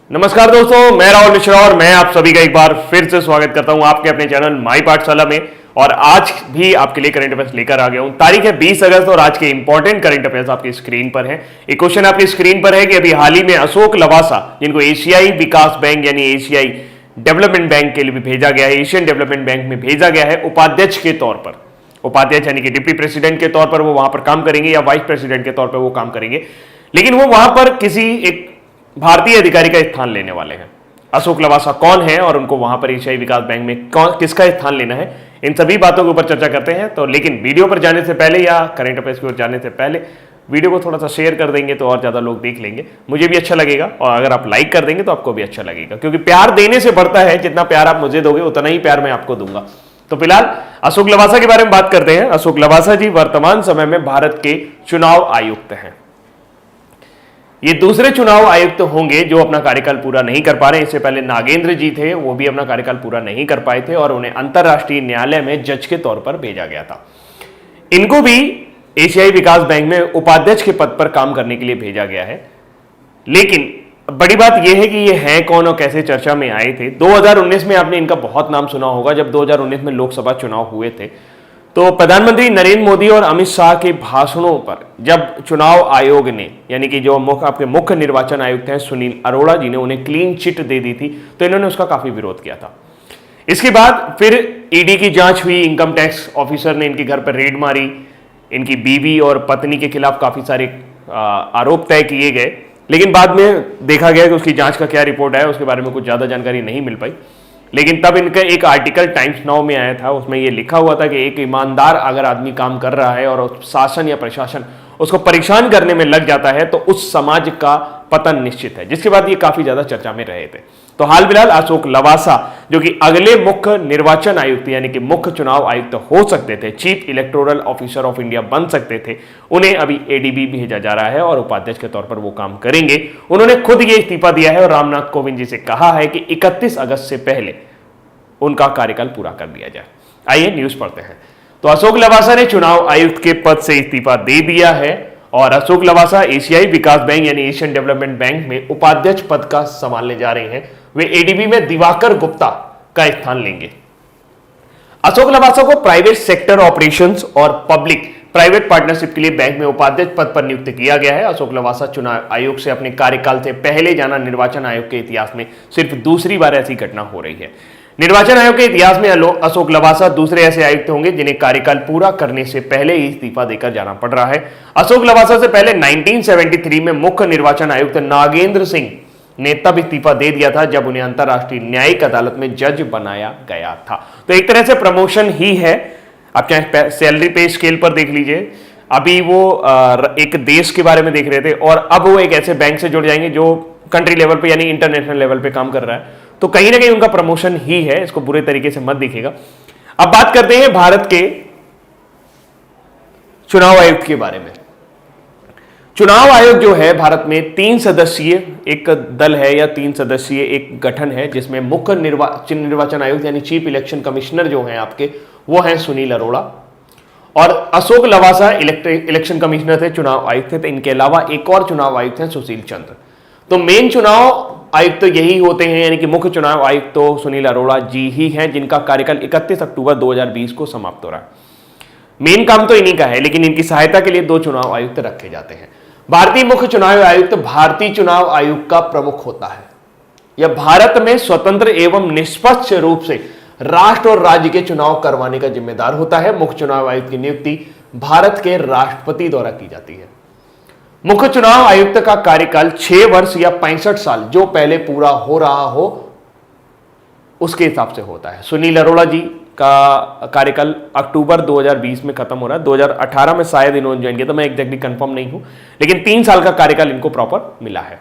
नमस्कार दोस्तों, मैं राहुल मिश्रा और मैं आप सभी का एक बार फिर से स्वागत करता हूं आपके अपने चैनल माई पाठशाला में। और आज भी आपके लिए करंट अफेयर्स लेकर आ गया हूं। तारीख है 20 अगस्त और आज के इंपॉर्टेंट करंट अफेयर्स आपकी स्क्रीन पर है। एक क्वेश्चन आपकी स्क्रीन पर है कि अभी हाल ही में अशोक लवासा, जिनको एशियाई विकास बैंक यानी एशियाई डेवलपमेंट बैंक के लिए भी भेजा गया है, एशियन डेवलपमेंट बैंक में भेजा गया है उपाध्यक्ष के तौर पर। उपाध्यक्ष यानी कि डिप्टी प्रेसिडेंट के तौर पर वो वहां पर काम करेंगे या वाइस प्रेसिडेंट के तौर पर वो काम करेंगे, लेकिन वो वहां पर किसी एक भारतीय अधिकारी का स्थान लेने वाले हैं। अशोक लवासा कौन है और उनको वहां पर एशियाई विकास बैंक में किसका स्थान लेना है, इन सभी बातों के ऊपर चर्चा करते हैं। तो लेकिन वीडियो पर जाने से पहले या करंट अफेयर्स की ओर जाने से पहले वीडियो को थोड़ा सा शेयर कर देंगे तो और ज्यादा लोग देख लेंगे, मुझे भी अच्छा लगेगा। और अगर आप लाइक कर देंगे तो आपको भी अच्छा लगेगा, क्योंकि प्यार देने से बढ़ता है। जितना प्यार आप मुझे दोगे उतना ही प्यार मैं आपको दूंगा। तो फिलहाल अशोक लवासा के बारे में बात करते हैं। अशोक लवासा जी वर्तमान समय में भारत के चुनाव आयुक्त हैं। ये दूसरे चुनाव आयुक्त होंगे जो अपना कार्यकाल पूरा नहीं कर पा रहे। इससे पहले नागेंद्र जी थे, वो भी अपना कार्यकाल पूरा नहीं कर पाए थे और उन्हें अंतरराष्ट्रीय न्यायालय में जज के तौर पर भेजा गया था। इनको भी एशियाई विकास बैंक में उपाध्यक्ष के पद पर काम करने के लिए भेजा गया है। लेकिन बड़ी बात यह है कि ये हैं कौन और कैसे चर्चा में आए थे। 2019 में आपने इनका बहुत नाम सुना होगा। जब 2019 में लोकसभा चुनाव हुए थे तो प्रधानमंत्री नरेंद्र मोदी और अमित शाह के भाषणों पर जब चुनाव आयोग ने, यानी कि जो आपके मुख्य निर्वाचन आयुक्त हैं सुनील अरोड़ा जी ने, उन्हें क्लीन चिट दे दी थी, तो इन्होंने उसका काफी विरोध किया था। इसके बाद फिर ईडी की जांच हुई, इनकम टैक्स ऑफिसर ने इनके घर पर रेड मारी, इनकी बीवी और पत्नी के खिलाफ काफी सारे आरोप तय किए गए। लेकिन बाद में देखा गया कि उसकी जांच का क्या रिपोर्ट आया, उसके बारे में कुछ ज्यादा जानकारी नहीं मिल पाई। लेकिन तब इनका एक आर्टिकल टाइम्स नाउ में आया था, उसमें यह लिखा हुआ था कि एक ईमानदार अगर आदमी काम कर रहा है और शासन या प्रशासन उसको परेशान करने में लग जाता है तो उस समाज का पतन निश्चित है, जिसके बाद ये काफी ज्यादा चर्चा में रहे थे। तो हाल फिलहाल अशोक लवासा, जो कि अगले मुख्य निर्वाचन आयुक्त यानी कि मुख्य चुनाव आयुक्त हो सकते थे, chief electoral officer of India बन सकते थे, उन्हें अभी एडीबी भेजा जा रहा है और उपाध्यक्ष के तौर पर वो काम करेंगे। उन्होंने खुद ये इस्तीफा दिया है और रामनाथ कोविंद जी से कहा है कि 31 अगस्त से पहले उनका कार्यकाल पूरा कर दिया जाए। आइए न्यूज पढ़ते हैं। तो अशोक लवासा ने चुनाव आयुक्त के पद से इस्तीफा दे दिया है और अशोक लवासा एशियाई विकास बैंक यानी एशियन डेवलपमेंट बैंक में उपाध्यक्ष पद का संभालने जा रहे हैं। वे एडीबी में दिवाकर गुप्ता का स्थान लेंगे। अशोक लवासा को प्राइवेट सेक्टर ऑपरेशंस और पब्लिक प्राइवेट पार्टनरशिप के लिए बैंक में उपाध्यक्ष पद पर नियुक्त किया गया है। अशोक लवासा चुनाव आयोग से अपने कार्यकाल से पहले जाना निर्वाचन आयोग के इतिहास में सिर्फ दूसरी बार ऐसी घटना हो रही है। निर्वाचन आयोग के इतिहास में अशोक लवासा दूसरे ऐसे आयुक्त होंगे जिन्हें कार्यकाल पूरा करने से पहले ही इस्तीफा देकर जाना पड़ रहा है। अशोक लवासा से पहले 1973 में मुख्य निर्वाचन आयुक्त नागेंद्र सिंह ने तब इस्तीफा दे दिया था जब उन्हें अंतरराष्ट्रीय न्यायिक अदालत में जज बनाया गया था। तो एक तरह से प्रमोशन ही है। आप चाहे सैलरी पे स्केल पर देख लीजिए, अभी वो एक देश के बारे में देख रहे थे और अब वो एक ऐसे बैंक से जुड़ जाएंगे जो कंट्री लेवल पे यानी इंटरनेशनल लेवल पे काम कर रहा है। तो कहीं ना कहीं उनका प्रमोशन ही है, इसको बुरे तरीके से मत दिखेगा। अब बात करते हैं भारत के चुनाव आयोग के बारे में। चुनाव आयोग जो है भारत में 3 सदस्यीय एक दल है या 3 सदस्यीय एक गठन है, जिसमें मुख्य निर्वाचन आयुक्त यानी चीफ इलेक्शन कमिश्नर जो हैं आपके, वो हैं सुनील अरोड़ा और अशोक लवासा इलेक्शन कमिश्नर थे, चुनाव आयुक्त थे। तो इनके अलावा एक और चुनाव आयुक्त हैं सुशील चंद्र। तो मेन चुनाव आयुक्त तो यही होते हैं, यानी कि मुख्य चुनाव आयुक्त तो सुनील अरोड़ा जी ही हैं, जिनका कार्यकाल 31 अक्टूबर 2020 को समाप्त हो रहा है। मेन काम तो इन्हीं का है, लेकिन इनकी सहायता के लिए 2 चुनाव आयुक्त रखे जाते हैं। भारतीय मुख्य चुनाव आयुक्त भारतीय चुनाव आयोग का प्रमुख होता है। यह भारत में स्वतंत्र एवं निष्पक्ष रूप से राष्ट्र और राज्य के चुनाव करवाने का जिम्मेदार होता है। मुख्य चुनाव आयुक्त की नियुक्ति भारत के राष्ट्रपति द्वारा की जाती है। मुख्य चुनाव आयुक्त का कार्यकाल 6 वर्ष या 65 साल जो पहले पूरा हो रहा हो उसके हिसाब से होता है। सुनील अरोड़ा जी का कार्यकाल अक्टूबर 2020 में खत्म हो रहा है। 2018 में शायद इन्होंने ज्वाइन किया, तो मैं एग्जैक्टली कंफर्म नहीं हूं, लेकिन 3 साल का कार्यकाल इनको प्रॉपर मिला है।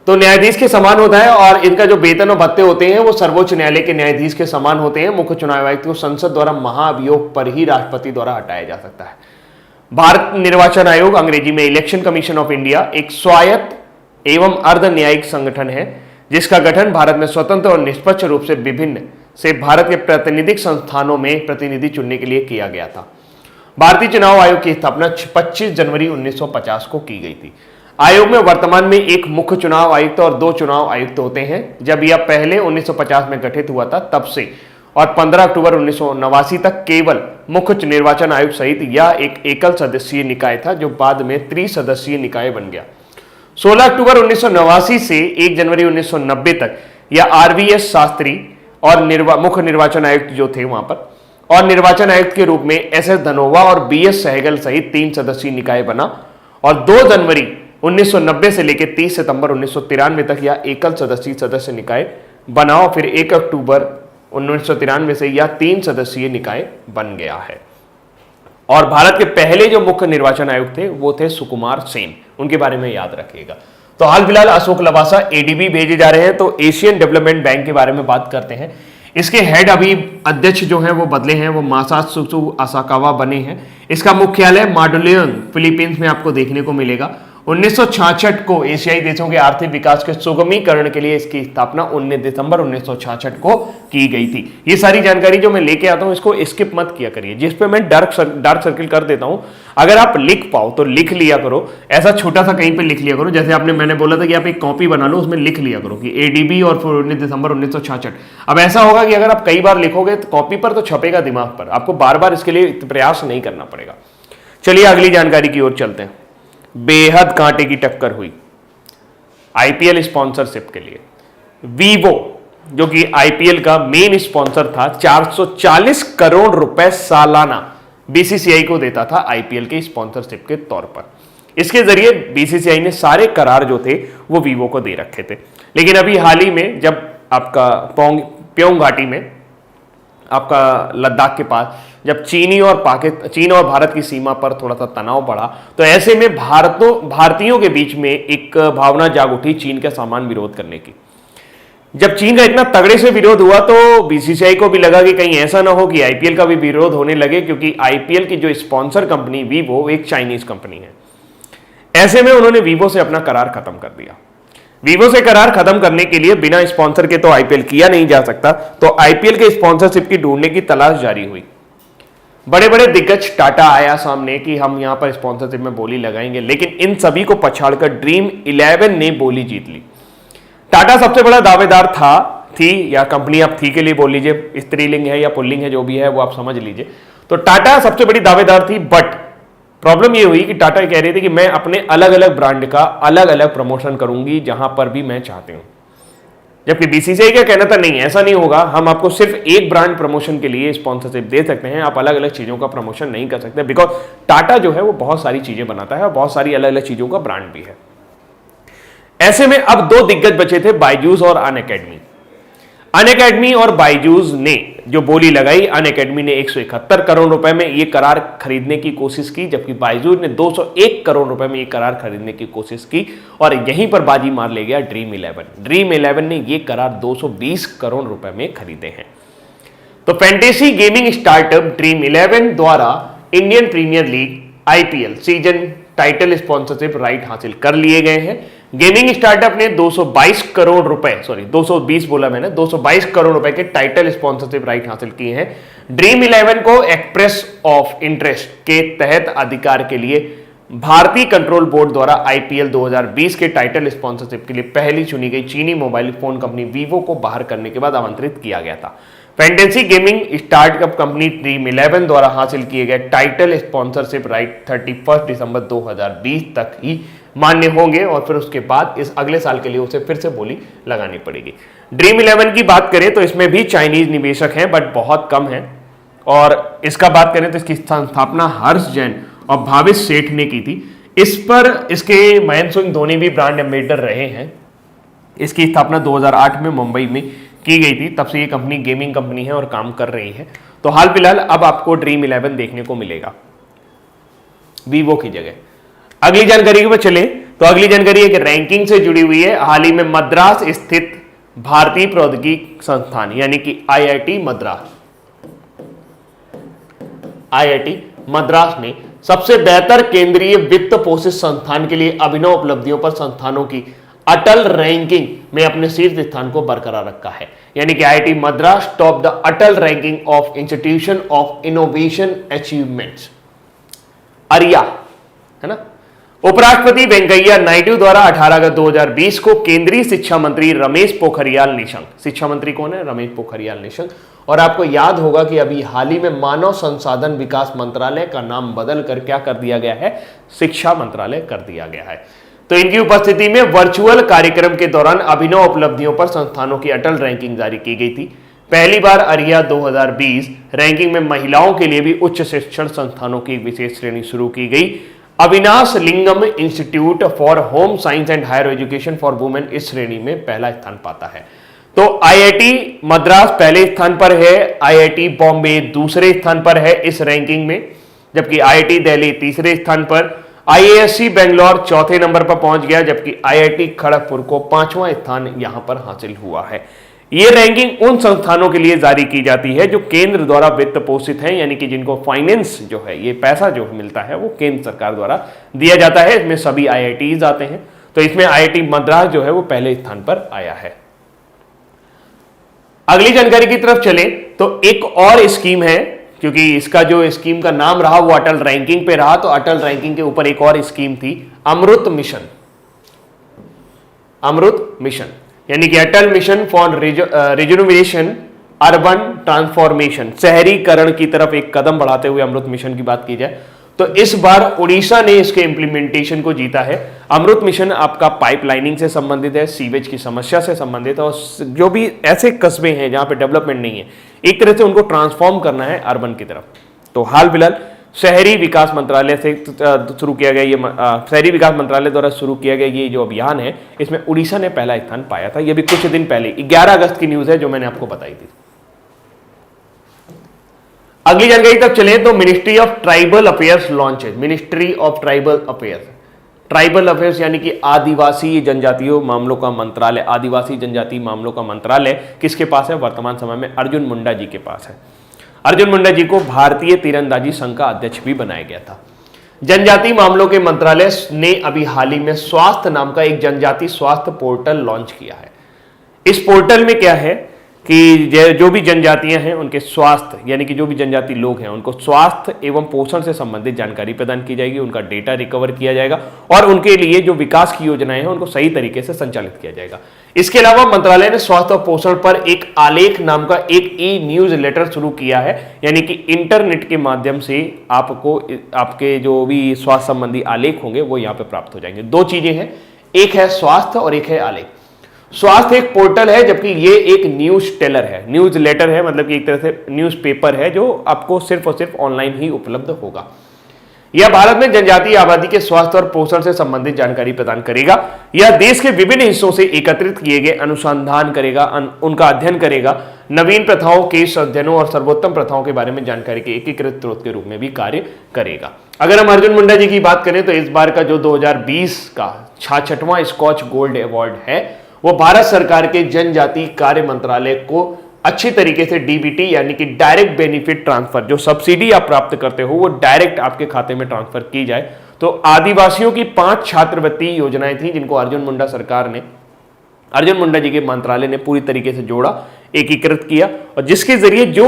तो न्यायाधीश के समान होता है और इनका जो वेतन और भत्ते होते हैं वो सर्वोच्च न्यायालय के न्यायाधीश के समान होते हैं। मुख्य चुनाव आयुक्त को संसद द्वारा महाअभियोग पर ही राष्ट्रपति द्वारा हटाया जा सकता है। भारत निर्वाचन आयोग, अंग्रेजी में इलेक्शन कमीशन ऑफ इंडिया, एक स्वायत्त एवं अर्ध न्यायिक संगठन है जिसका गठन भारत में स्वतंत्र और निष्पक्ष रूप से विभिन्न से भारत के प्रातिनिधिक संस्थानों में प्रतिनिधि चुनने के लिए किया गया था। भारतीय चुनाव आयोग की स्थापना 25 जनवरी 1950 को की गई थी। आयोग में वर्तमान में एक मुख्य चुनाव आयुक्त और 2 चुनाव आयुक्त होते हैं। जब यह पहले 1950 में गठित हुआ था तब से और 15 अक्टूबर 1989 तक केवल मुख्य निर्वाचन आयोग सहित यह एक एकल सदस्यीय निकाय था, जो बाद में त्रिसदस्यीय निकाय बन गया। 16 अक्टूबर 1989 से 1 जनवरी 1990 तक यह RVS शास्त्री और मुख्य निर्वाचन आयुक्त जो थे वहां पर, और निर्वाचन आयुक्त के रूप में SS धनोवा और BS सहगल सहित 3 सदस्यीय निकाय बना। और 2 जनवरी 1990 से लेकर 30 सितंबर 1993 तक यह एकल सदस्य निकाय बना और फिर 1 अक्टूबर 1993 से यह 3 सदस्यीय निकाय बन गया है। और भारत के पहले जो मुख्य निर्वाचन आयुक्त थे वो थे सुकुमार सेन, उनके बारे में याद रखिएगा। तो हाल फिलहाल अशोक लवासा ADB भेजे जा रहे हैं। तो एशियन डेवलपमेंट बैंक के बारे में बात करते हैं। इसके हेड अभी अध्यक्ष जो हैं वो बदले हैं, वो मासात्सुतु असाकावा बने हैं। इसका मुख्यालय माडुलियन फिलीपींस में आपको देखने को मिलेगा। 1966 को एशियाई देशों के आर्थिक विकास के सुगमीकरण के लिए इसकी स्थापना 19 दिसंबर 1966 को की गई थी। ये सारी जानकारी जो मैं लेके आता हूं इसको स्किप मत किया करिए, जिस पे मैं डार्क सर्किल कर देता हूं। अगर आप लिख पाओ तो लिख लिया करो, ऐसा छोटा सा कहीं पे लिख लिया करो। जैसे मैंने बोला था कि आप एक कॉपी बना लो, उसमें लिख लिया करो कि ADB और 19 दिसंबर 1966। अब ऐसा होगा कि अगर आप कई बार लिखोगे तो कॉपी पर तो छपेगा दिमाग पर, आपको बार बार इसके लिए प्रयास नहीं करना पड़ेगा। चलिए अगली जानकारी की ओर चलते हैं। बेहद कांटे की टक्कर हुई IPL स्पॉन्सरशिप के लिए। वीवो जो कि IPL का मेन स्पॉन्सर था, 440 करोड़ रुपए सालाना BCCI को देता था IPL के स्पॉन्सरशिप के तौर पर। इसके जरिए BCCI ने सारे करार जो थे वो वीवो को दे रखे थे। लेकिन अभी हाल ही में जब आपका प्योंग घाटी में, आपका लद्दाख के पास, जब चीन और भारत की सीमा पर थोड़ा सा तनाव बढ़ा, तो ऐसे में भारतीयों के बीच में एक भावना जाग उठी चीन का समान विरोध करने की। जब चीन का इतना तगड़े से विरोध हुआ तो BCCI को भी लगा कि कहीं ऐसा ना हो कि IPL का भी विरोध होने लगे, क्योंकि IPL की जो स्पॉन्सर कंपनी वीवो एक चाइनीज कंपनी है। ऐसे में उन्होंने वीवो से अपना करार खत्म कर दिया। वीवो से करार खत्म करने के लिए बिना स्पॉन्सर के तो IPL किया नहीं जा सकता, तो IPL के स्पॉन्सरशिप की ढूंढने की तलाश जारी हुई। बड़े बड़े दिग्गज टाटा आया सामने कि हम यहां पर स्पॉन्सरशिप में बोली लगाएंगे, लेकिन इन सभी को पछाड़कर ड्रीम 11 ने बोली जीत ली। टाटा सबसे बड़ा दावेदार थी या कंपनी, आप थी के लिए बोल लीजिए, स्त्रीलिंग है या पुल्लिंग है, जो भी है वो आप समझ लीजिए। तो टाटा सबसे बड़ी दावेदार थी, बट प्रॉब्लम ये हुई कि टाटा कह रही थी कि मैं अपने अलग अलग ब्रांड का अलग अलग प्रमोशन करूंगी जहां पर भी मैं चाहती हूं। जबकि BCCI का कहना था नहीं, ऐसा नहीं होगा, हम आपको सिर्फ एक ब्रांड प्रमोशन के लिए स्पॉन्सरशिप दे सकते हैं, आप अलग अलग चीजों का प्रमोशन नहीं कर सकते, बिकॉज टाटा जो है वो बहुत सारी चीजें बनाता है और बहुत सारी अलग अलग चीजों का ब्रांड भी है। ऐसे में अब 2 दिग्गज बचे थे, बायजूस और अनअकैडमी। अनअकैडमी और बायजूस ने जो बोली लगाई, अनअकैडमी ने 171 करोड़ रुपए में ये करार खरीदने की कोशिश की, जबकि बायजूस ने 201 करोड़ रुपए में ये करार खरीदने की कोशिश की, और यहीं पर बाजी मार ले गया ड्रीम 11। ड्रीम 11 ने ये करार 220 करोड़ रुपए में खरीदे हैं। तो फैंटेसी गेमिंग स्टार्टअप ड्रीम 11 द्वारा Indian Premier League IPL season title sponsorship right हासिल कर लिए गए हैं। गेमिंग स्टार्टअप ने 222 करोड़ रुपए, सॉरी 220 बोला मैंने, 222 करोड़ रुपए के टाइटल स्पॉन्सरशिप राइट हासिल किए हैं। ड्रीम 11 को एक्सप्रेस ऑफ इंटरेस्ट के तहत अधिकार के लिए भारतीय कंट्रोल बोर्ड द्वारा IPL 2020 के टाइटल स्पॉन्सरशिप के लिए पहली चुनी गई चीनी मोबाइल फोन कंपनी वीवो को बाहर करने के बाद आमंत्रित किया गया था। Fantasy gaming startup company dream 11 द्वारा हासिल किए गए टाइटल स्पॉन्सरशिप राइट 31 दिसंबर 2020 तक ही मान्य होंगे, और फिर उसके बाद इस अगले साल के लिए उसे फिर से बोली लगानी पड़ेगी। ड्रीम 11 की बात करें तो इसमें भी चाइनीज निवेशक हैं, बट बहुत कम हैं। और इसका बात करें तो इसकी स्थापना हर्ष जैन और भाविश सेठ ने की थी। इस पर इसके महेंद्र सिंह धोनी भी ब्रांड एम्बेसडर रहे हैं। इसकी स्थापना 2008 में मुंबई में की गई थी, तब से ये कंपनी गेमिंग कंपनी है और काम कर रही है। तो हाल फिलहाल अब आपको ड्रीम 11 देखने को मिलेगा वीवो की जगह। अगली जानकारी पर चले तो अगली जानकारी एक रैंकिंग से जुड़ी हुई है। हाल ही में मद्रास स्थित भारतीय प्रौद्योगिकी संस्थान यानी कि IIT मद्रास ने सबसे बेहतर केंद्रीय वित्त पोषित संस्थान के लिए अभिनव उपलब्धियों पर संस्थानों की अटल रैंकिंग में अपने शीर्ष स्थान को बरकरार रखा है। यानी कि IIT Madras top the Atal ranking of institution of innovation achievements, अरिया है ना, उपराष्ट्रपति वेंकैया नायडू द्वारा 18 अगस्त 2020 को केंद्रीय शिक्षा मंत्री रमेश पोखरियाल निशंक, शिक्षा मंत्री कौन है? रमेश पोखरियाल निशंक। और आपको याद होगा कि अभी हाल ही में मानव संसाधन विकास मंत्रालय का नाम बदल कर क्या कर दिया गया है? शिक्षा मंत्रालय कर दिया गया है। तो इनकी उपस्थिति में वर्चुअल कार्यक्रम के दौरान अभिनव उपलब्धियों पर संस्थानों की अटल रैंकिंग जारी की गई थी। पहली बार अरिया 2020 रैंकिंग में महिलाओं के लिए भी उच्च शिक्षण संस्थानों की एक विशेष श्रेणी शुरू की गई। Avinash Lingam institute for home science and higher education for women इस श्रेणी में पहला स्थान पाता है। तो आईआईटी मद्रास पहले स्थान पर है, आईआईटी बॉम्बे दूसरे स्थान पर है इस रैंकिंग में, जबकि आईआईटी दिल्ली तीसरे स्थान पर, आईआईएससी बेंगलोर चौथे नंबर पर पहुंच गया, जबकि आईआईटी खड़गपुर को 5वां स्थान यहां पर हासिल हुआ है। ये रैंकिंग उन संस्थानों के लिए जारी की जाती है जो केंद्र द्वारा वित्त पोषित हैं, यानी कि जिनको फाइनेंस जो है, ये पैसा जो मिलता है वो केंद्र सरकार द्वारा दिया जाता है। इसमें सभी आईआईटीज आते हैं। तो इसमें आईआईटी मद्रास जो है वो पहले स्थान पर आया है। अगली जानकारी की तरफ चले तो एक और स्कीम है, क्योंकि इसका जो स्कीम का नाम रहा वो अटल रैंकिंग पे रहा, तो अटल रैंकिंग के ऊपर एक और स्कीम थी, अमृत मिशन। अमृत मिशन यानी कि Atal mission for rejuvenation urban transformation, शहरीकरण की तरफ एक कदम बढ़ाते हुए अमृत मिशन की बात की जाए तो इस बार उड़ीसा ने इसके इंप्लीमेंटेशन को जीता है। अमृत मिशन आपका पाइपलाइनिंग से संबंधित है, सीवेज की समस्या से संबंधित है, और जो भी ऐसे कस्बे हैं जहां पे डेवलपमेंट नहीं है, एक तरह से उनको ट्रांसफॉर्म करना है अर्बन की तरफ। तो हाल फिलहाल शहरी विकास मंत्रालय से शुरू किया गया, ये शहरी विकास मंत्रालय द्वारा शुरू किया गया ये जो अभियान है, इसमें उड़ीसा ने पहला स्थान पाया था। ये भी कुछ दिन पहले 11 अगस्त की न्यूज है जो मैंने आपको बताई थी। अगली जानकारी तक चले तो ministry of tribal affairs launch है। Ministry of tribal affairs, tribal affairs यानी कि आदिवासी जनजातियों मामलों का मंत्रालय, आदिवासी जनजाति मामलों का मंत्रालय किसके पास है? वर्तमान समय में अर्जुन मुंडा जी के पास है। अर्जुन मुंडा जी को भारतीय तीरंदाजी संघ का अध्यक्ष भी बनाया गया था। जनजाति मामलों के मंत्रालय ने अभी हाल ही में स्वास्थ्य नाम का एक जनजाति स्वास्थ्य पोर्टल लॉन्च किया है। इस पोर्टल में क्या है कि जो भी जनजातियां हैं उनके स्वास्थ्य, यानी कि जो भी जनजाति लोग हैं उनको स्वास्थ्य एवं पोषण से संबंधित जानकारी प्रदान की जाएगी, उनका डेटा रिकवर किया जाएगा और उनके लिए जो विकास की योजनाएं हैं उनको सही तरीके से संचालित किया जाएगा। इसके अलावा मंत्रालय ने स्वास्थ्य और पोषण पर एक आलेख नाम का एक ई न्यूज लेटर शुरू किया है, यानी कि इंटरनेट के माध्यम से आपको आपके जो भी स्वास्थ्य संबंधी आलेख होंगे वो यहाँ पे प्राप्त हो जाएंगे। दो चीजें हैं, एक है स्वास्थ्य और एक है आलेख। स्वास्थ्य एक पोर्टल है, जबकि ये एक न्यूज टेलर है, न्यूज लेटर है, मतलब कि एक तरह से न्यूज पेपर है जो आपको सिर्फ और सिर्फ ऑनलाइन ही उपलब्ध होगा। यह भारत में जनजातीय आबादी के स्वास्थ्य और पोषण से संबंधित जानकारी प्रदान करेगा। यह देश के विभिन्न हिस्सों से एकत्रित किए गए अनुसंधान करेगा, उनका अध्ययन करेगा, नवीन प्रथाओं, केस अध्ययनों और सर्वोत्तम प्रथाओं के बारे में जानकारी के एकीकृत स्रोत के रूप में भी कार्य करेगा। अगर हम अर्जुन मुंडा जी की बात करें तो इस बार का जो 2020 का 66वां स्कॉच गोल्ड अवार्ड है वो भारत सरकार के जनजाति कार्य मंत्रालय को अच्छी तरीके से डीबीटी यानी कि डायरेक्ट बेनिफिट ट्रांसफर, जो सब्सिडी आप प्राप्त करते हो वो डायरेक्ट आपके खाते में ट्रांसफर की जाए। तो आदिवासियों की 5 छात्रवृत्ति योजनाएं थी जिनको अर्जुन मुंडा सरकार ने, अर्जुन मुंडा जी के मंत्रालय ने पूरी तरीके से जोड़ा, एकीकृत किया, और जिसके जरिए जो,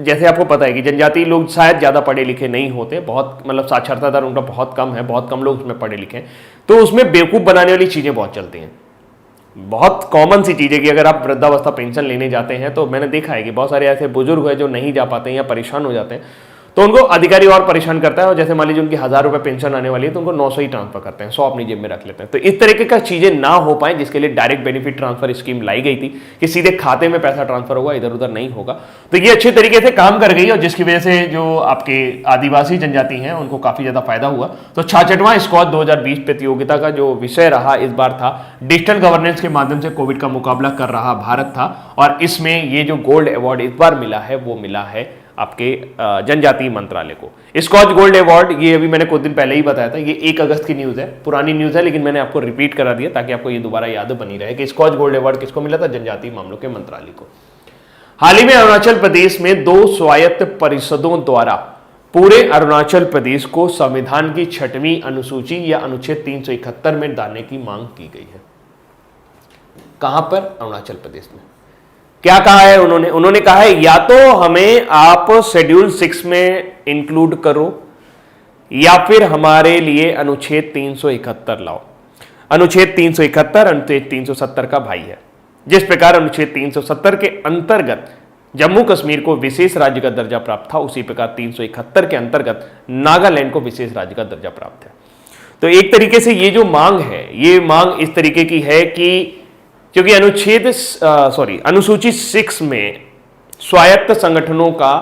जैसे आपको पता है कि जनजातीय लोग शायद ज्यादा पढ़े लिखे नहीं होते, बहुत मतलब साक्षरता दर उनका बहुत कम है, बहुत कम लोग उसमें पढ़े लिखे हैं, तो उसमें बेवकूफ बनाने वाली चीजें बहुत चलती हैं। बहुत कॉमन सी चीज़ है कि अगर आप वृद्धावस्था पेंशन लेने जाते हैं तो मैंने देखा है कि बहुत सारे ऐसे बुजुर्ग हैं जो नहीं जा पाते हैं या परेशान हो जाते हैं, तो उनको अधिकारी और परेशान करता है, और जैसे मान लीजिए उनकी 1000 रुपये पेंशन आने वाली है तो उनको 900 ही ट्रांसफर करते हैं, 100 अपनी जेब में रख लेते हैं। तो इस तरीके का चीजें ना हो पाए, जिसके लिए डायरेक्ट बेनिफिट ट्रांसफर स्कीम लाई गई थी कि सीधे खाते में पैसा ट्रांसफर होगा, इधर उधर नहीं होगा। तो ये अच्छे तरीके से काम कर गई और जिसकी वजह से जो आपके आदिवासी जनजाति हैं उनको काफी ज्यादा फायदा हुआ। तो 66वां स्कॉच 2020 प्रतियोगिता का जो विषय रहा इस बार था डिजिटल गवर्नेंस के माध्यम से कोविड का मुकाबला कर रहा भारत था, और इसमें ये जो गोल्ड अवार्ड इस बार मिला है वो मिला है आपके जनजातीय मंत्रालय को। स्कॉच गोल्ड अवार्ड, ये अभी मैंने कुछ दिन पहले ही बताया था, ये 1 अगस्त की न्यूज है, पुरानी न्यूज है, लेकिन मैंने आपको रिपीट करा दिया ताकि आपको ये दोबारा याद बनी रहे कि स्कॉच गोल्ड अवार्ड किसको मिला था? जनजातीय मामलों के मंत्रालय को। हाल ही में अरुणाचल प्रदेश में 2 स्वायत्त परिषदों द्वारा पूरे अरुणाचल प्रदेश को संविधान की 6वीं अनुसूची या अनुच्छेद 371 में डालने की मांग की गई है। कहां पर? अरुणाचल प्रदेश में। क्या कहा है उन्होंने कहा है या तो हमें आप शेड्यूल 6 में इंक्लूड करो या फिर हमारे लिए अनुच्छेद 371 लाओ। अनुच्छेद 371 अनुच्छेद 370 का भाई है। जिस प्रकार अनुच्छेद 370 के अंतर्गत जम्मू कश्मीर को विशेष राज्य का दर्जा प्राप्त था, उसी प्रकार 371 के अंतर्गत नागालैंड को विशेष राज्य का दर्जा प्राप्त है। तो एक तरीके से ये जो मांग है, ये मांग इस तरीके की है कि क्योंकि अनुसूची 6 में स्वायत्त संगठनों का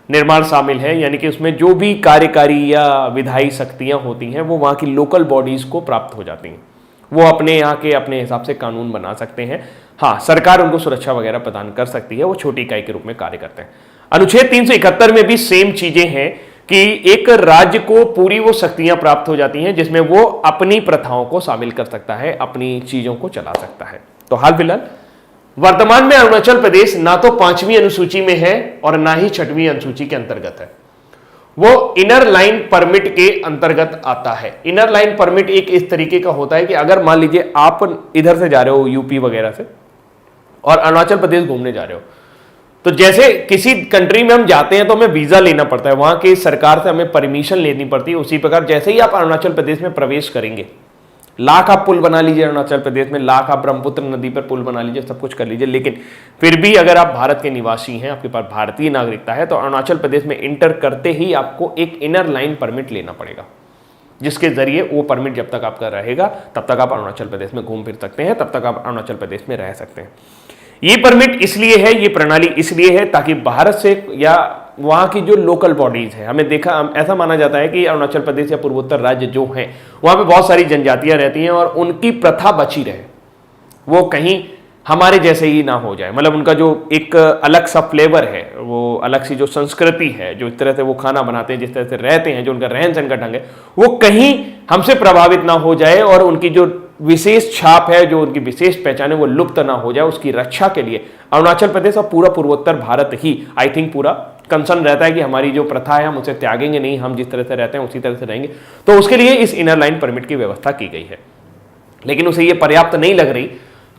निर्माण शामिल है, यानी कि उसमें जो भी कार्यकारी या विधायी शक्तियां होती हैं वो वहां की लोकल बॉडीज को प्राप्त हो जाती हैं। वो अपने यहाँ के अपने हिसाब से कानून बना सकते हैं। हाँ, सरकार उनको सुरक्षा वगैरह प्रदान कर सकती है, वो छोटी इकाई के रूप में कार्य करते हैं। अनुच्छेद 371 में भी सेम चीजें हैं कि एक राज्य को पूरी वो शक्तियां प्राप्त हो जाती हैं जिसमें वो अपनी प्रथाओं को शामिल कर सकता है, अपनी चीजों को चला सकता है। तो हाल फिलहाल वर्तमान में अरुणाचल प्रदेश ना तो 5वीं अनुसूची में है और ना ही 6वीं अनुसूची के अंतर्गत है। वो इनर लाइन परमिट के अंतर्गत आता है। इनर लाइन परमिट एक इस तरीके का होता है कि अगर मान लीजिए आप इधर से जा रहे हो यूपी वगैरह से और अरुणाचल प्रदेश घूमने जा रहे हो, तो जैसे किसी कंट्री में हम जाते हैं तो हमें वीजा लेना पड़ता है, वहां की सरकार से हमें परमिशन लेनी पड़ती है। उसी प्रकार जैसे ही आप अरुणाचल प्रदेश में प्रवेश करेंगे, लाख आप पुल बना लीजिए अरुणाचल प्रदेश में, लाख आप ब्रह्मपुत्र नदी पर पुल बना लीजिए, सब कुछ कर लीजिए, लेकिन फिर भी अगर आप भारत के निवासी हैं, आपके पास भारतीय नागरिकता है, तो अरुणाचल प्रदेश में इंटर करते ही आपको एक इनर लाइन परमिट लेना पड़ेगा, जिसके जरिए वो परमिट जब तक आपका रहेगा तब तक आप अरुणाचल प्रदेश में घूम फिर सकते हैं, तब तक आप अरुणाचल प्रदेश में रह सकते हैं। ये परमिट इसलिए है, ये प्रणाली इसलिए है ताकि भारत से या वहां की जो लोकल बॉडीज है, हमें ऐसा माना जाता है कि अरुणाचल प्रदेश या पूर्वोत्तर राज्य जो हैं वहां पे बहुत सारी जनजातियां रहती हैं और उनकी प्रथा बची रहे, वो कहीं हमारे जैसे ही ना हो जाए। मतलब उनका जो एक अलग सा फ्लेवर है, वो अलग सी जो संस्कृति है, जो इस तरह से वो खाना बनाते हैं, जिस तरह से रहते हैं, जो उनका रहन सहन का ढंग है, वो कहीं हमसे प्रभावित ना हो जाए और उनकी जो विशेष छाप है, जो उनकी विशेष पहचान है, वो लुप्त ना हो जाए। उसकी रक्षा के लिए अरुणाचल प्रदेश और पूरा पूर्वोत्तर भारत ही आई थिंक पूरा कंसर्न रहता है कि हमारी जो प्रथा है हम उसे त्यागेंगे नहीं, हम जिस तरह से रहते हैं उसी तरह से रहेंगे। तो उसके लिए इस इनर लाइन परमिट की व्यवस्था की गई है, लेकिन उसे ये पर्याप्त नहीं लग रही।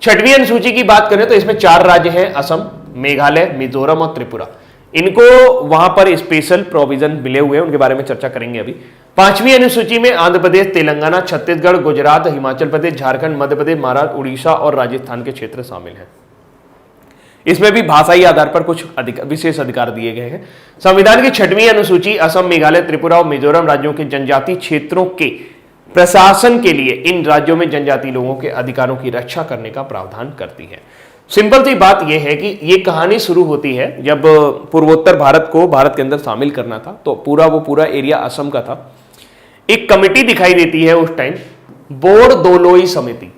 6वीं अनुसूची की बात करें तो इसमें 4 राज्य हैं, असम, मेघालय, मिजोरम और त्रिपुरा। इनको वहां पर स्पेशल प्रोविजन मिले हुए हैं, उनके बारे में चर्चा करेंगे अभी। 5वीं अनुसूची में आंध्र प्रदेश, तेलंगाना, छत्तीसगढ़, गुजरात, हिमाचल प्रदेश, झारखंड, मध्य प्रदेश, महाराष्ट्र, उड़ीसा और राजस्थान के क्षेत्र शामिल हैं। इसमें भी भाषाई आधार पर कुछ विशेष अधिकार दिए गए हैं। संविधान की 6वीं अनुसूची असम, मेघालय, त्रिपुरा और मिजोरम राज्यों के जनजातीय क्षेत्रों के प्रशासन के लिए इन राज्यों में जनजातीय लोगों के अधिकारों की रक्षा करने का प्रावधान करती है। सिंपल सी बात यह है कि ये कहानी शुरू होती है जब पूर्वोत्तर भारत को भारत के अंदर शामिल करना था, तो वो पूरा एरिया असम का था। एक कमेटी दिखाई देती है उस टाइम, बोरदोलोई समिति।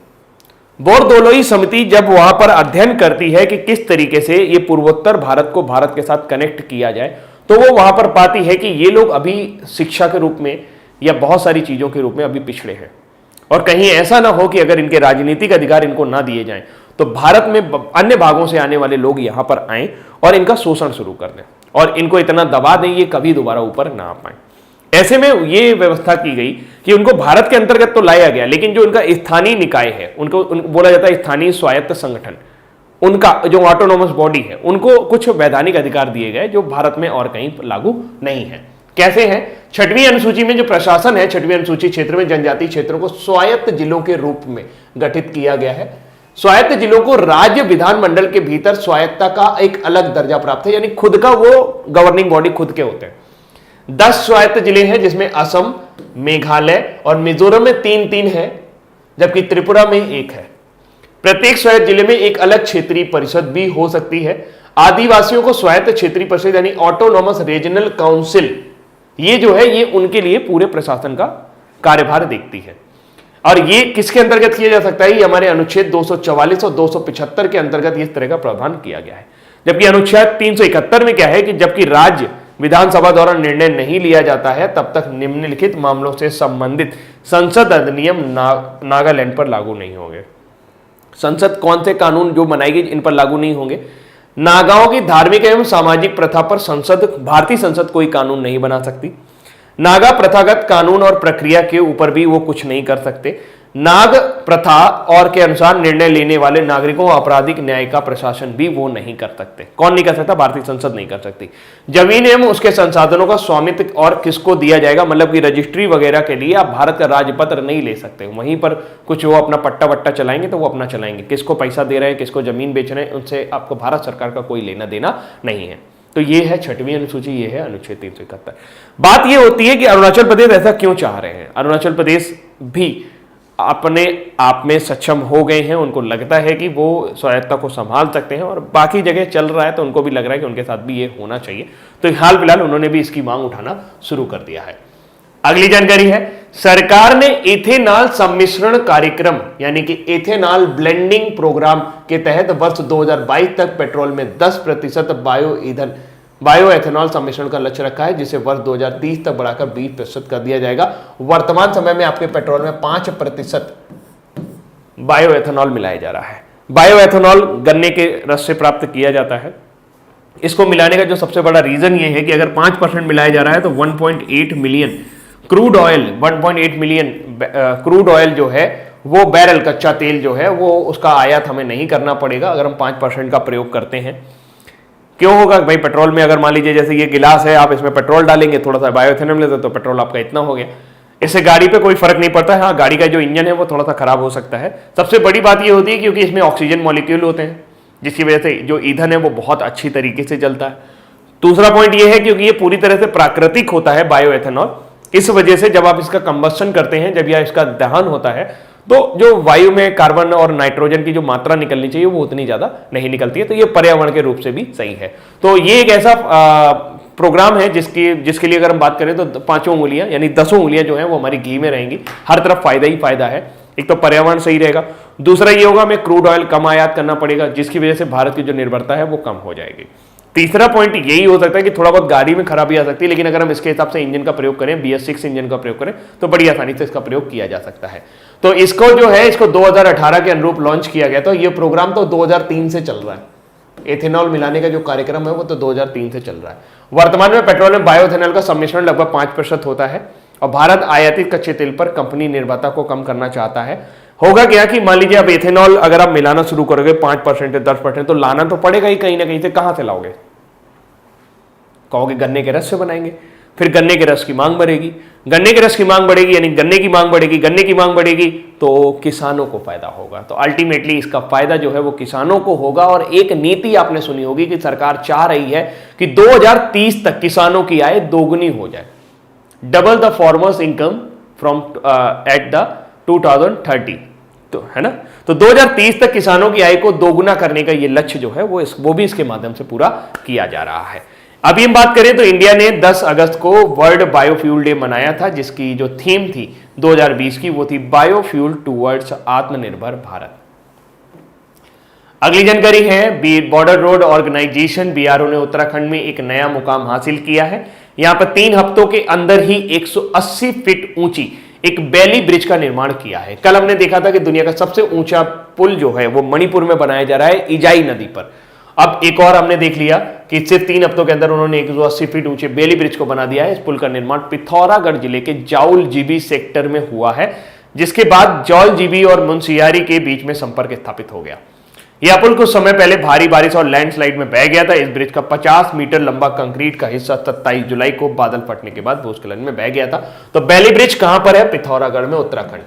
बोरदोलोई समिति जब वहां पर अध्ययन करती है कि किस तरीके से ये पूर्वोत्तर भारत को भारत के साथ कनेक्ट किया जाए, तो वो वहां पर पाती है कि ये लोग अभी शिक्षा के रूप में या बहुत सारी चीजों के रूप में अभी पिछड़े हैं, और कहीं ऐसा ना हो कि अगर इनके राजनीतिक अधिकार इनको ना दिए जाएं तो भारत में अन्य भागों से आने वाले लोग यहां पर आएं और इनका शोषण शुरू कर दें और इनको इतना दबा दें ये कभी दोबारा ऊपर ना आ पाए। ऐसे में ये व्यवस्था की गई कि उनको भारत के अंतर्गत तो लाया गया, लेकिन जो उनका स्थानीय निकाय है, उनको बोला जाता है स्थानीय स्वायत्त संगठन, उनका जो ऑटोनोमस बॉडी है, उनको कुछ वैधानिक अधिकार दिए गए जो भारत में और कहीं लागू नहीं है। कैसे है? 6वीं अनुसूची में जो प्रशासन है, 6वीं अनुसूची क्षेत्र में जनजातीय क्षेत्रों को स्वायत्त जिलों के रूप में गठित किया गया है। स्वायत्त जिलों को राज्य विधानमंडल के भीतर स्वायत्तता का एक अलग दर्जा प्राप्त है, यानी खुद का वो गवर्निंग बॉडी खुद के होते हैं। 10 स्वायत्त जिले हैं जिसमें असम, मेघालय और मिजोरम में 3-3 है, जबकि त्रिपुरा में 1 है। प्रत्येक स्वायत्त जिले में एक अलग क्षेत्रीय परिषद भी हो सकती है। आदिवासियों को स्वायत्त क्षेत्रीय परिषद यानी ऑटोनोमस रीजनल काउंसिल, ये जो है ये उनके लिए पूरे प्रशासन का कार्यभार देखती है। और ये किसके अंतर्गत किया जा सकता है? ये हमारे अनुच्छेद 244 और 275 के अंतर्गत इस तरह का प्रावधान किया गया है। जबकि अनुच्छेद 371 में क्या है कि जबकि राज्य विधानसभा द्वारा निर्णय नहीं लिया जाता है तब तक निम्नलिखित मामलों से संबंधित संसद अधिनियम नागालैंड पर लागू नहीं होंगे। संसद कौन से कानून जो बनाएगी इन पर लागू नहीं होंगे। नागाओं की धार्मिक एवं सामाजिक प्रथा पर भारतीय संसद कोई कानून नहीं बना सकती। नागा प्रथागत कानून और प्रक्रिया के ऊपर भी वो कुछ नहीं कर सकते। नाग प्रथा और के अनुसार निर्णय लेने वाले नागरिकों और आपराधिक न्याय का प्रशासन भी वो नहीं कर सकते। कौन नहीं कर सकता? भारतीय संसद नहीं कर सकती। जमीन एवं उसके संसाधनों का स्वामित्व और किसको दिया जाएगा, मतलब कि रजिस्ट्री वगैरह के लिए आप भारत का राजपत्र नहीं ले सकते। वहीं पर कुछ वो अपना पट्टा वट्टा चलाएंगे तो वो अपना चलाएंगे, किसको पैसा दे रहे हैं, किसको जमीन बेच रहे हैं, उनसे आपको भारत सरकार का कोई लेना देना नहीं है। तो ये है 6वीं अनुसूची, ये है अनुच्छेद 371। बात ये होती है कि अरुणाचल प्रदेश ऐसा क्यों चाह रहे हैं। अरुणाचल प्रदेश भी अपने आप में सक्षम हो गए हैं, उनको लगता है कि वो स्वायत्ता को संभाल सकते हैं और बाकी जगह चल रहा है तो उनको भी लग रहा है कि उनके साथ भी ये होना चाहिए। तो हाल फिलहाल उन्होंने भी इसकी मांग उठाना शुरू कर दिया है। अगली जानकारी है, सरकार ने एथेनॉल सम्मिश्रण कार्यक्रम यानी कि एथेनॉल ब्लेंडिंग प्रोग्राम के तहत वर्ष 2022 तक पेट्रोल में 10% बायो एथेनॉल सम्मिश्रण का लक्ष्य रखा है, जिसे वर्ष 2030 तक बढ़ाकर 20% कर दिया जाएगा। वर्तमान समय में आपके पेट्रोल में 5% बायो एथेनॉल मिलाया जा रहा है। बायो एथेनॉल गन्ने के रस से प्राप्त किया जाता है। इसको मिलाने का जो सबसे बड़ा रीजन ये है कि अगर 5% मिलाया जा रहा है तो 1.8 million crude oil 1.8 million crude oil जो है वो बैरल कच्चा तेल जो है वो उसका आयात हमें नहीं करना पड़ेगा अगर हम 5% का प्रयोग करते हैं। क्यों होगा भाई? पेट्रोल में अगर मान लीजिए जैसे ये गिलास है, आप इसमें पेट्रोल डालेंगे, थोड़ा सा बायोएथेनॉल लेते तो पेट्रोल आपका इतना हो गया। इससे गाड़ी पे कोई फर्क नहीं पड़ता है। हाँ, गाड़ी का जो इंजन है वो थोड़ा सा खराब हो सकता है। सबसे बड़ी बात ये होती है क्योंकि इसमें ऑक्सीजन मॉलिक्यूल होते हैं, जिसकी वजह से जो ईंधन है वो बहुत अच्छी तरीके से जलता है। दूसरा पॉइंट ये है क्योंकि ये पूरी तरह से प्राकृतिक होता है बायोएथेनॉल, इस वजह से जब आप इसका कंबस्शन करते हैं, जब यह इसका दहन होता है, तो जो वायु में कार्बन और नाइट्रोजन की जो मात्रा निकलनी चाहिए वो उतनी ज्यादा नहीं निकलती है। तो ये पर्यावरण के रूप से भी सही है। तो ये एक ऐसा प्रोग्राम है जिसके लिए अगर हम बात करें तो 5 उंगलियां यानी 10 उंगलियां जो है वो हमारी घी में रहेंगी। हर तरफ फायदा ही फायदा है। एक तो पर्यावरण सही रहेगा, दूसरा ये होगा हमें क्रूड ऑयल कम आयात करना पड़ेगा, जिसकी वजह से भारत की जो निर्भरता है वो कम हो जाएगी। तीसरा पॉइंट यही हो सकता है कि थोड़ा बहुत गाड़ी में खराबी आ सकती है, लेकिन अगर हम इसके हिसाब से इंजन का प्रयोग करें, BS6 इंजन का प्रयोग करें, तो बड़ी आसानी से इसका प्रयोग किया जा सकता है। तो इसको जो है इसको 2018 के अनुरूप लॉन्च किया गया। तो ये प्रोग्राम तो 2003 से चल रहा है। एथेनॉल मिलाने का जो कार्यक्रम है वो तो 2003 से चल रहा है। वर्तमान में पेट्रोल में बायोएथेनॉल का सम्मिश्रण लगभग 5% होता है और भारत आयातित कच्चे तेल पर कंपनी निर्माता को कम करना चाहता है। होगा क्या कि मान लीजिए अब एथेनॉल अगर आप मिलाना शुरू करोगे 5% या 10%, तो लाना तो पड़ेगा ही कहीं ना कहीं से। कहां से लाओगे? कहोगे गन्ने के रस से बनाएंगे, फिर गन्ने के रस की मांग बढ़ेगी, गन्ने के रस की मांग बढ़ेगी यानी गन्ने की मांग बढ़ेगी, गन्ने की मांग बढ़ेगी तो किसानों को फायदा होगा। तो अल्टीमेटली इसका फायदा जो है वो किसानों को होगा। और एक नीति आपने सुनी होगी कि सरकार चाह रही है कि 2030 तक किसानों की आय दोगुनी हो जाए, double the farmers income from at the 2030, तो है ना। तो 2030 तक किसानों की आय को दोगुना करने का ये लक्ष्य जो है वो भी इसके माध्यम से पूरा किया जा रहा है। अभी हम बात करें तो इंडिया ने 10 अगस्त को वर्ल्ड बायोफ्यूल डे मनाया था, जिसकी जो थीम थी 2020 की वो थी बायोफ्यूल टुवर्ड्स आत्मनिर्भर भारत। अगली जानकारी है बॉर्डर रोड ऑर्गेनाइजेशन BRO ने उत्तराखंड में एक नया मुकाम हासिल किया है। यहां पर 3 हफ्तों के अंदर ही 180 फीट ऊंची एक बेली ब्रिज का निर्माण किया है। कल हमने देखा था कि दुनिया का सबसे ऊंचा पुल जो है वो मणिपुर में बनाया जा रहा है, इजाई नदी पर। अब एक और हमने देख लिया कि सिर्फ 3 हफ्तों के अंदर उन्होंने 180 फीट ऊंचे बेली ब्रिज को बना दिया है। इस पुल का निर्माण पिथौरागढ़ जिले के जाउल जीबी सेक्टर में हुआ है, जिसके बाद जौल जीबी और मुंशियारी के बीच में संपर्क स्थापित हो गया। यह पुल कुछ समय पहले भारी बारिश और लैंडस्लाइड में बह गया था। इस ब्रिज का 50 मीटर लंबा कंक्रीट का हिस्सा 27 जुलाई को बादल फटने के बाद भूस्खलन में बह गया था। तो बेली ब्रिज कहां पर है? पिथौरागढ़ में, उत्तराखंड।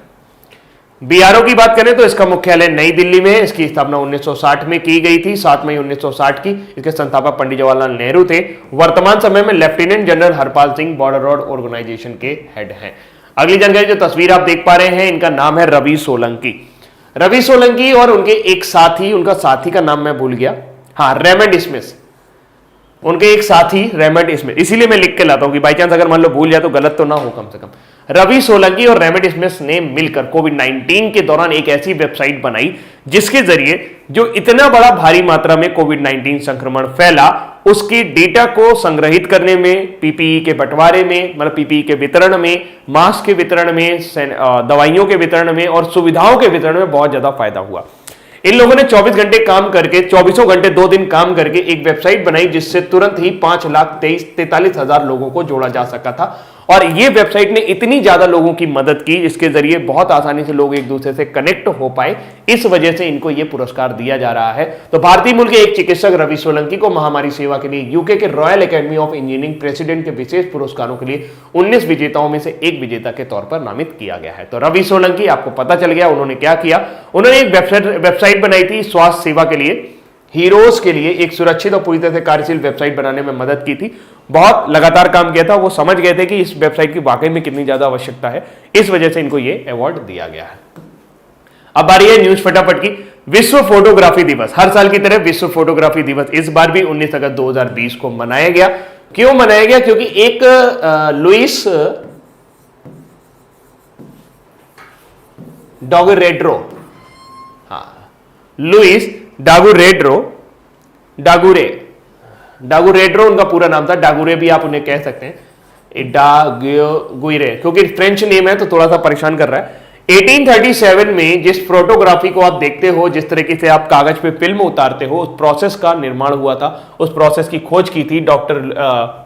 BRO की बात करें तो इसका मुख्यालय नई दिल्ली में है। इसकी स्थापना 1960 में की गई थी, 7 मई 1960 की। इसके संस्थापक पंडित जवाहरलाल नेहरू थे। वर्तमान समय में lieutenant general Harpal Singh Border Road Organisation के हेड हैं। अगली जानकारी जो तस्वीर आप देख पा रहे हैं, इनका नाम है रवि सोलंकी। रवि सोलंकी और उनके एक साथी, उनका साथी का नाम मैं भूल गया, हाँ, रेमंड स्मिथ। उनके एक साथी रेमंड स्मिथ, इसीलिए मैं लिख के लाता हूं कि बाई चांस अगर मान लो भूल जाए तो गलत तो ना हो। कम से कम रवि सोलंकी और रेमंड स्मिथ ने मिलकर कोविड-19 के दौरान एक ऐसी वेबसाइट बनाई जिसके जरिए जो इतना बड़ा भारी मात्रा में कोविड-19 संक्रमण फैला उसकी डेटा को संग्रहित करने में, PPE के बंटवारे में, मतलब PPE के वितरण में, मास्क के वितरण में, दवाइयों के वितरण में और सुविधाओं के वितरण में बहुत ज्यादा फायदा हुआ। इन लोगों ने 24 घंटे काम करके, 24 घंटे 2 दिन काम करके एक वेबसाइट बनाई जिससे तुरंत ही 5,43,43,000 लोगों को जोड़ा जा सका था। और ये वेबसाइट ने इतनी ज्यादा लोगों की मदद की, इसके जरिए बहुत आसानी से लोग एक दूसरे से कनेक्ट हो पाए, इस वजह से इनको ये पुरस्कार दिया जा रहा है। तो भारतीय मूल के एक चिकित्सक रवि सोलंकी को महामारी सेवा के लिए यूके के royal academy of engineering president के विशेष पुरस्कारों के लिए 19 विजेताओं में से एक विजेता के तौर पर नामित किया गया है। तो रवि सोलंकी, आपको पता चल गया उन्होंने क्या किया। उन्होंने एक वेबसाइट बनाई थी स्वास्थ्य सेवा के लिए, हीरोज के लिए एक सुरक्षित और पूरी तरह से कार्यशील वेबसाइट बनाने में मदद की थी। बहुत लगातार काम किया था, वो समझ गए थे कि इस वेबसाइट की वाकई में कितनी ज्यादा आवश्यकता है, इस वजह से इनको ये अवार्ड दिया गया है। अब बारी है न्यूज फटाफट की। विश्व फोटोग्राफी दिवस, हर साल की तरह विश्व फोटोग्राफी दिवस इस बार भी 19 अगस्त 2020 को मनाया गया। क्यों मनाया गया? क्योंकि एक लुइस डागुरेड्रो, लुइस डागुरेड्रो उनका पूरा नाम था, डागुरे भी आप उन्हें कह सकते हैं, डागुरे, क्योंकि फ्रेंच नेम है तो थोड़ा सा परेशान कर रहा है। 1837 में जिस फोटोग्राफी को आप देखते हो, जिस तरीके से आप कागज पे फिल्म उतारते हो, उस प्रोसेस का निर्माण हुआ था, उस प्रोसेस की खोज की थी डॉक्टर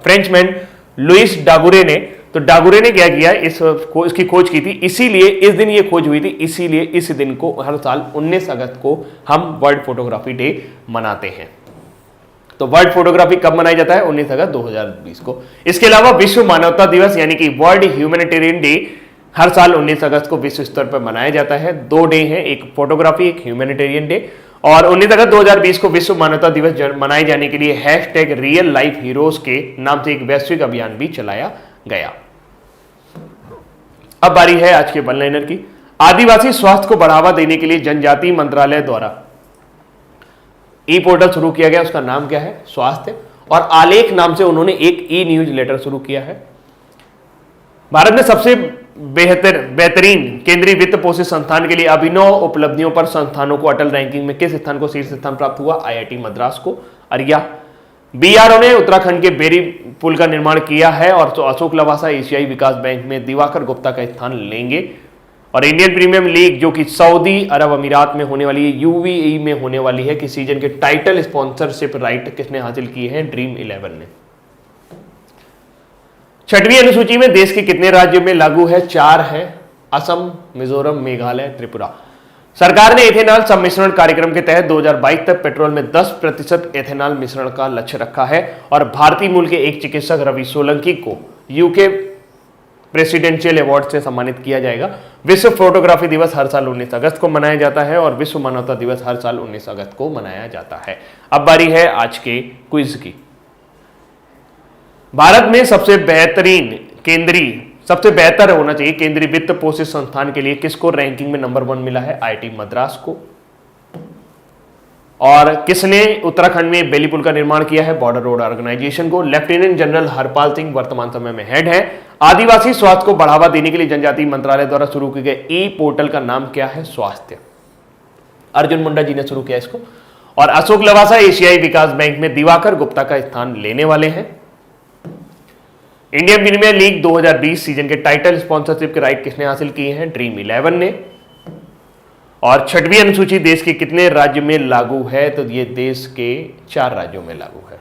फ्रेंचमैन लुइस डागुरे ने। तो डागुरे ने क्या किया, इसकी खोज की थी, इसीलिए इस दिन ये खोज हुई थी, इसीलिए इस दिन को हर साल 19 अगस्त को हम वर्ल्ड फोटोग्राफी डे मनाते हैं। तो वर्ल्ड फोटोग्राफी कब मनाया जाता है? 19 अगस्त 2020 को। इसके अलावा विश्व मानवता दिवस यानी कि वर्ल्ड ह्यूमैनिटेरियन डे हर साल 19 अगस्त को विश्व स्तर पर मनाया जाता है। 2 डे हैं, एक फोटोग्राफी, एक ह्यूमैनिटेरियन डे। और 19 अगस्त 2020 को विश्व मानवता दिवस मनाए जाने के लिए #रियल लाइफ हीरोज के नाम से एक वैश्विक अभियान भी चलाया गया। अब बारी है आज के वन लाइनर की। आदिवासी स्वास्थ्य को बढ़ावा देने के लिए जनजातीय मंत्रालय द्वारा ई पोर्टल शुरू किया गया, उसका नाम क्या है? स्वास्थ्य। और आलेख नाम से उन्होंने एक ई न्यूज लेटर शुरू किया है। भारत में सबसे बेहतरीन केंद्रीय वित्त पोषित संस्थान के लिए अभिनव उपलब्धियों पर संस्थानों को अटल रैंकिंग में किस स्थान को शीर्ष स्थान प्राप्त हुआ? IIT मद्रास को। अरिया। BRO ने उत्तराखंड के बेरी पुल का निर्माण किया है और तो अशोक लवासा एशियाई विकास बैंक में दिवाकर गुप्ता का स्थान लेंगे। और इंडियन प्रीमियर लीग जो कि सऊदी अरब अमीरात में होने वाली है, UAE में होने वाली है, कि सीजन के टाइटल स्पॉन्सरशिप राइट किसने हासिल किए हैं? ड्रीम 11 ने। 6वीं अनुसूची में देश के कितने राज्यों में लागू है? 4 है, असम, मिजोरम, मेघालय, त्रिपुरा। सरकार ने एथेनॉल सम्मिश्रण कार्यक्रम के तहत 2022 तक पेट्रोल में 10% एथेनॉल मिश्रण का लक्ष्य रखा है। और भारतीय मूल के एक चिकित्सक रवि सोलंकी को यूके प्रेसिडेंशियल अवार्ड से सम्मानित किया जाएगा। विश्व फोटोग्राफी दिवस हर साल 19 अगस्त को मनाया जाता है और विश्व मानवता दिवस हर साल 19 अगस्त को मनाया जाता है। अब बारी है आज के क्विज की। भारत में सबसे बेहतर होना चाहिए केंद्रीय वित्त पोषित संस्थान के लिए किसको रैंकिंग में नंबर 1 मिला है? IIT मद्रास को। और किसने उत्तराखंड में बेली पुल का निर्माण किया है? बॉर्डर रोड ऑर्गेनाइजेशन को। लेफ्टिनेंट जनरल हरपाल सिंह वर्तमान समय में हेड है। आदिवासी स्वास्थ्य को बढ़ावा देने के लिए जनजातीय मंत्रालय द्वारा शुरू किए गए ई पोर्टल का नाम क्या है? स्वास्थ्य। अर्जुन मुंडा जी ने शुरू किया इसको। और अशोक लवासा एशियाई विकास बैंक में दिवाकर गुप्ता का स्थान लेने वाले हैं। इंडियन प्रीमियर लीग 2020 सीजन के टाइटल स्पॉन्सरशिप के राइट किसने हासिल किए हैं? ड्रीम 11 ने। और 6वीं अनुसूची देश के कितने राज्य में लागू है? तो ये देश के 4 राज्यों में लागू है।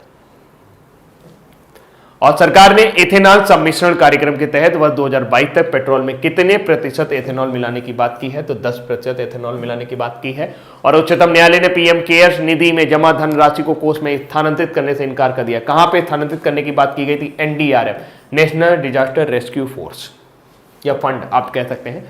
और सरकार ने एथेनॉल सम्मिश्रण कार्यक्रम के तहत वर्ष 2022 तक पेट्रोल में कितने प्रतिशत एथेनॉल मिलाने की बात की है? तो 10% एथेनॉल मिलाने की बात की है। और उच्चतम न्यायालय ने PM केयर्स निधि में जमा धनराशि को कोष में स्थानांतरित करने से इनकार कर दिया। कहां पे स्थानांतरित करने की बात की गई थी? NDRF, national disaster rescue force या फंड आप कह सकते हैं।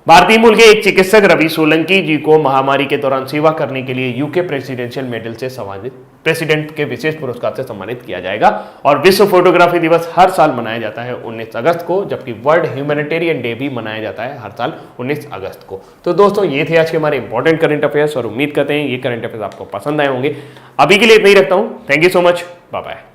भारतीय मूल के एक चिकित्सक रवि सोलंकी जी को महामारी के दौरान सेवा करने के लिए यूके प्रेसिडेंशियल मेडल से सम्मानित, प्रेसिडेंट के विशेष पुरस्कार से सम्मानित किया जाएगा। और विश्व फोटोग्राफी दिवस हर साल मनाया जाता है 19 अगस्त को, जबकि वर्ल्ड ह्यूमैनिटेरियन डे भी मनाया जाता है हर साल 19 अगस्त को। तो दोस्तों ये थे आज के हमारे इंपॉर्टेंट करंट अफेयर्स और उम्मीद करते हैं ये करंट अफेयर्स आपको पसंद आए होंगे। अभी के लिए इतना ही रखता हूं। Thank you so much, bye bye.